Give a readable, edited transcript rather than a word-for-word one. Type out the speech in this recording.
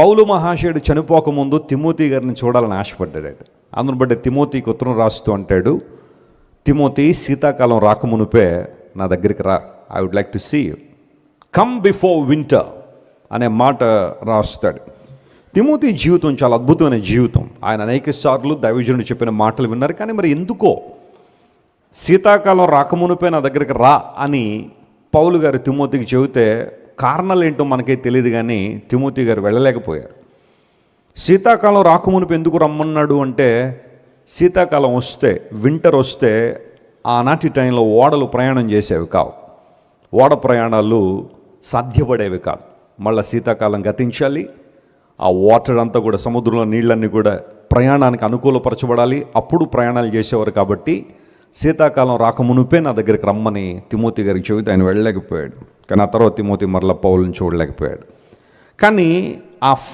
పౌలు మహాశయుడు చనిపోకముందు Timothy గారిని చూడాలని ఆశపడ్డాడు. అందును బట్టి తిమోతికి ఉత్తరం రాస్తూ అంటాడు, తిమోతి, శీతాకాలం రాకమునుపే నా దగ్గరికి రా, I would like to see you, come before winter అనే మాట రాస్తాడు. తిమోతి జీవితం చాలా అద్భుతమైన జీవితం. ఆయన అనేక సార్లు దైవజనుడు చెప్పిన మాటలు విన్నారు. కానీ మరి ఎందుకో శీతాకాలం రాకమునుపే నా దగ్గరికి రా అని పౌలు గారు తిమోతికి చెబితే కారణాలు ఏంటో మనకే తెలియదు. కానీ తిమోతి గారు వెళ్ళలేకపోయారు. శీతాకాలం రాకమునుపు ఎందుకు రమ్మన్నాడు అంటే, శీతాకాలం వస్తే, వింటర్ వస్తే ఆనాటి టైంలో ఓడలు ప్రయాణం చేసేవి కావు, ఓడ ప్రయాణాలు సాధ్యపడేవి కాదు. మళ్ళీ శీతాకాలం గతించాలి, ఆ వాటర్ అంతా కూడా, సముద్రంలో నీళ్ళన్నీ కూడా ప్రయాణానికి అనుకూలపరచబడాలి, అప్పుడు ప్రయాణాలు చేసేవారు. కాబట్టి శీతాకాలం రాకమునుపే నా దగ్గరికి రమ్మని తిమోతి గారికి చెబితే ఆయన వెళ్ళలేకపోయాడు. కానీ ఆ తర్వాత తిమోతి మరలా పౌలుని చూడలేకపోయాడు. కానీ ఆ